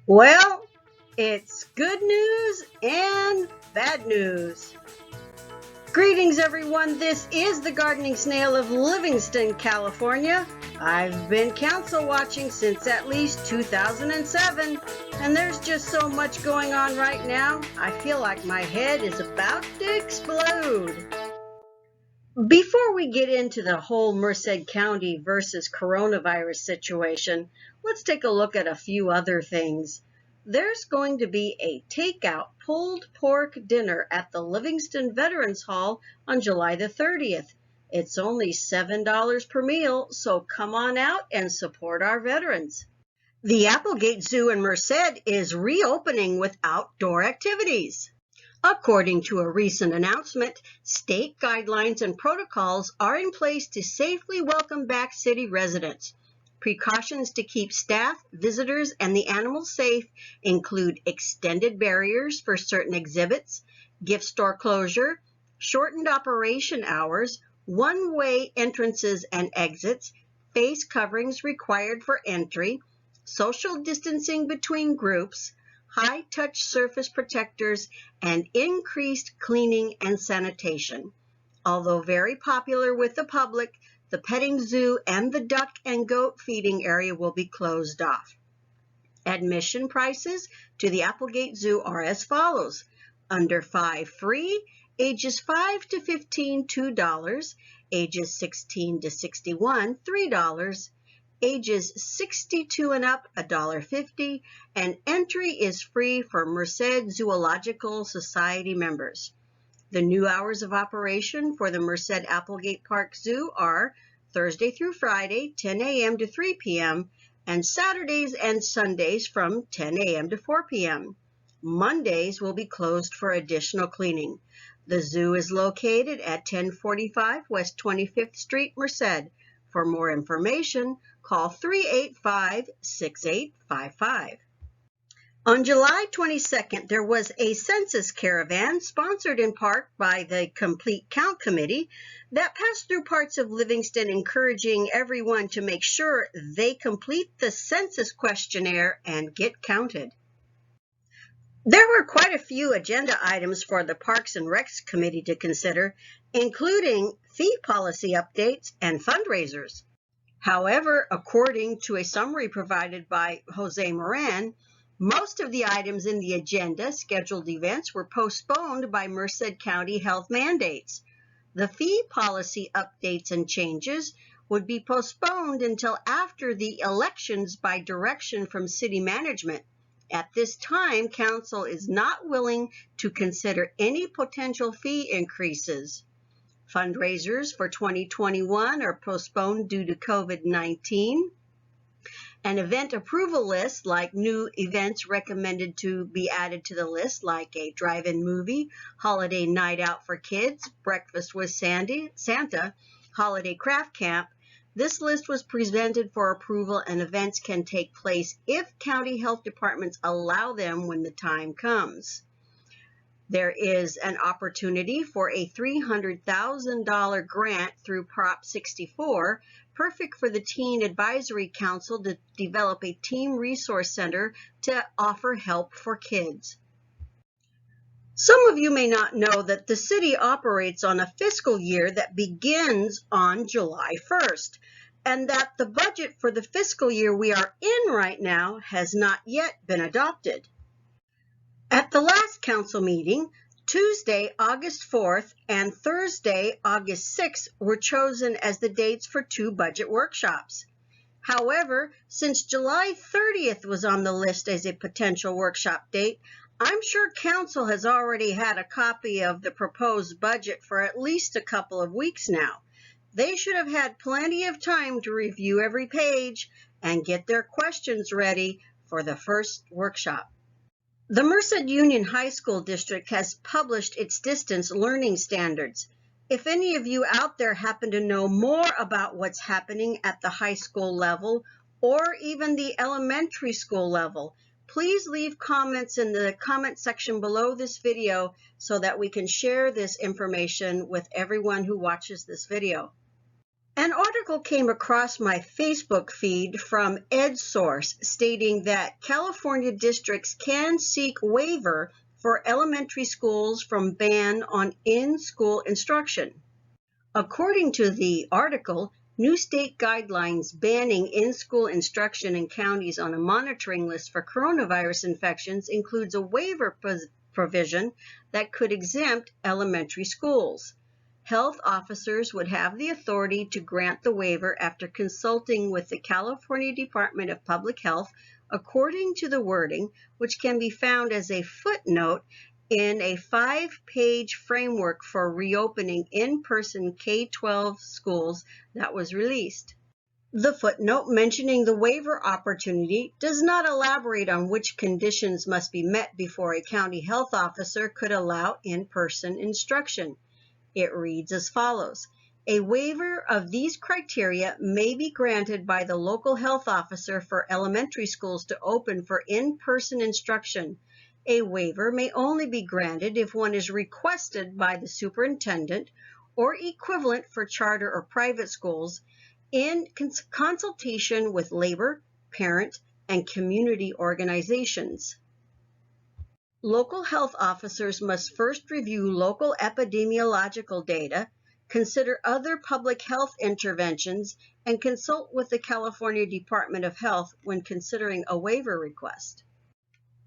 Well, it's good news and bad news. Greetings, everyone. This is the Gardening Snail of Livingston, California. I've been council watching since at least 2007, and there's just so much going on right now. I feel like my head is about to explode. Before we get into the whole Merced County versus coronavirus situation, let's take a look at a few other things. There's going to be a takeout pulled pork dinner at the Livingston Veterans Hall on July the 30th. It's only $7 per meal, so come on out and support our veterans. The Applegate Zoo in Merced is reopening with outdoor activities. According to a recent announcement, state guidelines and protocols are in place to safely welcome back city residents. Precautions to keep staff, visitors, and the animals safe include extended barriers for certain exhibits, gift store closure, shortened operation hours, one-way entrances and exits, face coverings required for entry, social distancing between groups, high-touch surface protectors, and increased cleaning and sanitation. Although very popular with the public, the petting zoo and the duck and goat feeding area will be closed off. Admission prices to the Applegate Zoo are as follows. Under 5 free, ages 5 to 15 $2, ages 16 to 61 $3, ages 62 and up $1.50, and entry is free for Merced Zoological Society members. The new hours of operation for the Merced Applegate Park Zoo are Thursday through Friday, 10 a.m. to 3 p.m., and Saturdays and Sundays from 10 a.m. to 4 p.m. Mondays will be closed for additional cleaning. The zoo is located at 1045 West 25th Street, Merced. For more information, call 385-6855. On July 22nd, there was a census caravan sponsored in part by the Complete Count Committee that passed through parts of Livingston, encouraging everyone to make sure they complete the census questionnaire and get counted. There were quite a few agenda items for the Parks and Recs Committee to consider, including fee policy updates and fundraisers. However, according to a summary provided by Jose Moran, most of the items in the agenda scheduled events were postponed by Merced County health mandates. The fee policy updates and changes would be postponed until after the elections by direction from city management. At this time, council is not willing to consider any potential fee increases. Fundraisers for 2021 are postponed due to COVID-19. An event approval list, like new events recommended to be added to the list, like a drive-in movie, holiday night out for kids, breakfast with Santa, holiday craft camp. This list was presented for approval, and events can take place if county health departments allow them when the time comes. There is an opportunity for a $300,000 grant through Prop 64, perfect for the Teen Advisory Council to develop a team resource center to offer help for kids. Some of you may not know that the city operates on a fiscal year that begins on July 1st, and that the budget for the fiscal year we are in right now has not yet been adopted. At the last council meeting, Tuesday, August 4th and Thursday, August 6th were chosen as the dates for 2 budget workshops. However, since July 30th was on the list as a potential workshop date, I'm sure council has already had a copy of the proposed budget for at least a couple of weeks now. They should have had plenty of time to review every page and get their questions ready for the first workshop. The Merced Union High School District has published its distance learning standards. If any of you out there happen to know more about what's happening at the high school level or even the elementary school level, please leave comments in the comment section below this video so that we can share this information with everyone who watches this video. An article came across my Facebook feed from EdSource stating that California districts can seek waiver for elementary schools from ban on in-school instruction. According to the article, new state guidelines banning in-school instruction in counties on a monitoring list for coronavirus infections includes a waiver provision that could exempt elementary schools. Health officers would have the authority to grant the waiver after consulting with the California Department of Public Health, according to the wording, which can be found as a footnote in a 5-page framework for reopening in-person K-12 schools that was released. The footnote mentioning the waiver opportunity does not elaborate on which conditions must be met before a county health officer could allow in-person instruction. It reads as follows. A waiver of these criteria may be granted by the local health officer for elementary schools to open for in-person instruction. A waiver may only be granted if one is requested by the superintendent or equivalent for charter or private schools in consultation with labor, parent, and community organizations. Local health officers must first review local epidemiological data, consider other public health interventions, and consult with the California Department of Health when considering a waiver request.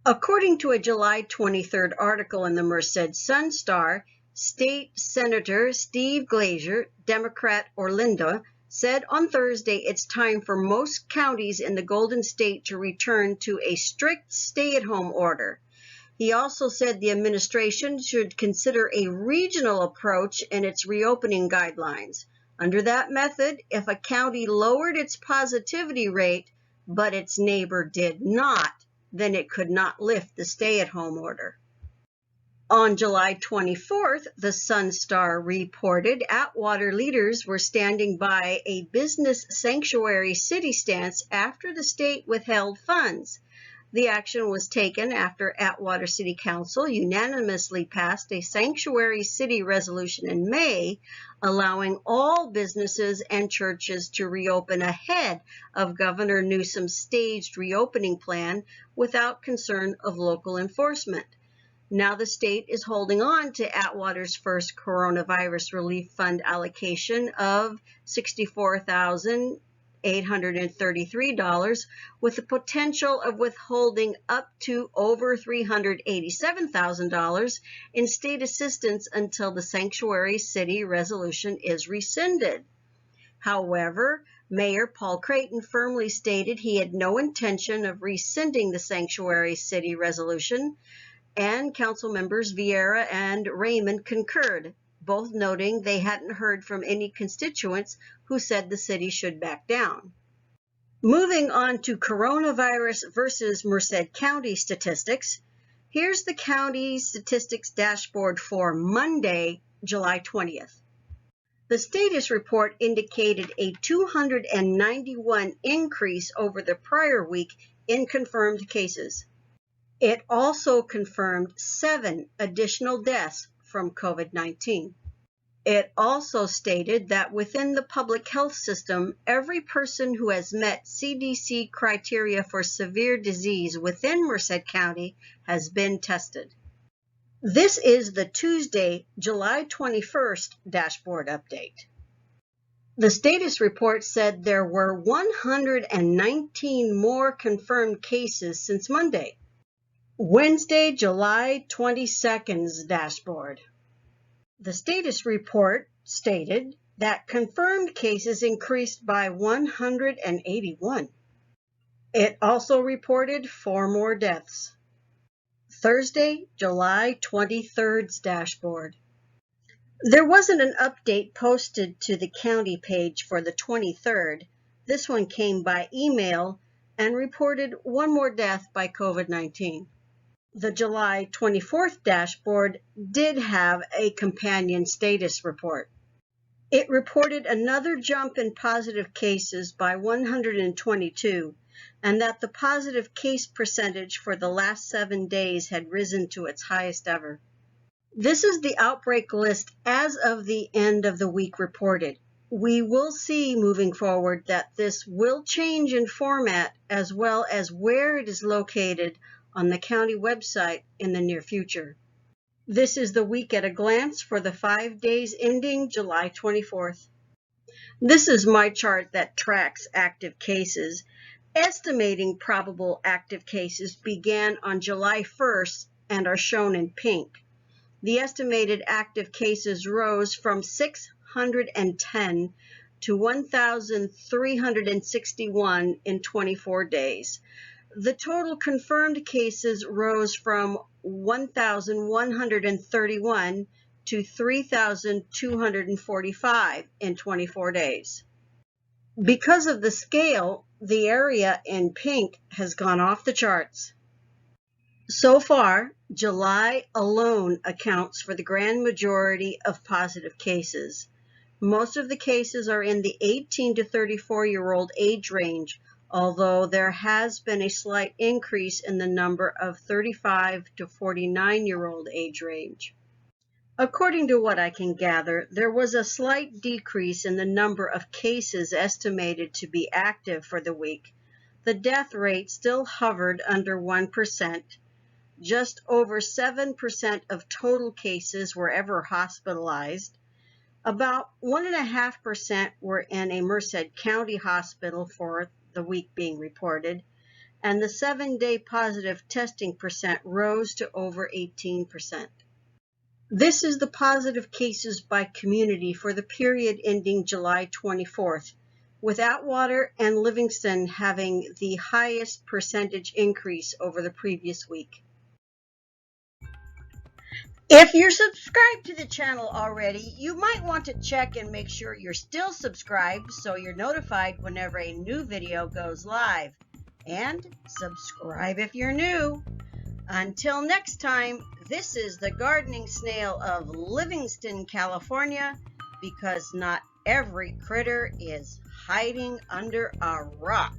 According to a July 23rd article in the Merced Sun-Star, State Senator Steve Glazier, Democrat Orlando, said on Thursday it's time for most counties in the Golden State to return to a strict stay-at-home order. He also said the administration should consider a regional approach in its reopening guidelines. Under that method, if a county lowered its positivity rate, but its neighbor did not, then it could not lift the stay-at-home order. On July 24th, the Sun-Star reported Atwater leaders were standing by a business sanctuary city stance after the state withheld funds. The action was taken after Atwater City Council unanimously passed a sanctuary city resolution in May, allowing all businesses and churches to reopen ahead of Governor Newsom's staged reopening plan without concern of local enforcement. Now the state is holding on to Atwater's first coronavirus relief fund allocation of $64,833 with the potential of withholding up to over $387,000 in state assistance until the sanctuary city resolution is rescinded. However, Mayor Paul Creighton firmly stated he had no intention of rescinding the sanctuary city resolution, and council members Vieira and Raymond concurred, both noting they hadn't heard from any constituents who said the city should back down. Moving on to coronavirus versus Merced County statistics, here's the county statistics dashboard for Monday, July 20th. The status report indicated a 291 increase over the prior week in confirmed cases. It also confirmed 7 additional deaths from COVID-19. It also stated that within the public health system, every person who has met CDC criteria for severe disease within Merced County has been tested. This is the Tuesday, July 21st dashboard update. The status report said there were 119 more confirmed cases since Monday. Wednesday, July 22nd's dashboard. The status report stated that confirmed cases increased by 181. It also reported 4 more deaths. Thursday, July 23rd's dashboard. There wasn't an update posted to the county page for the 23rd. This one came by email and reported 1 more death by COVID-19. The July 24th dashboard did have a companion status report. It reported another jump in positive cases by 122, and that the positive case percentage for the last 7 days had risen to its highest ever. This is the outbreak list as of the end of the week reported. We will see moving forward that this will change in format as well as where it is located on the county website in the near future. This is the week at a glance for the 5 days ending July 24th. This is my chart that tracks active cases. Estimating probable active cases began on July 1st and are shown in pink. The estimated active cases rose from 610 to 1,361 in 24 days. The total confirmed cases rose from 1,131 to 3,245 in 24 days. Because of the scale, the area in pink has gone off the charts. So far, July alone accounts for the grand majority of positive cases. Most of the cases are in the 18 to 34-year-old age range, although there has been a slight increase in the number of 35 to 49-year-old age range. According to what I can gather, there was a slight decrease in the number of cases estimated to be active for the week. The death rate still hovered under 1%. Just over 7% of total cases were ever hospitalized. About 1.5% were in a Merced County hospital for the week being reported, and the 7-day positive testing percent rose to over 18%. This is the positive cases by community for the period ending July 24th, with Atwater and Livingston having the highest percentage increase over the previous week. If you're subscribed to the channel already, you might want to check and make sure you're still subscribed so you're notified whenever a new video goes live. And subscribe if you're new. Until next time, this is the gardening snail of Livingston, California, because not every critter is hiding under a rock.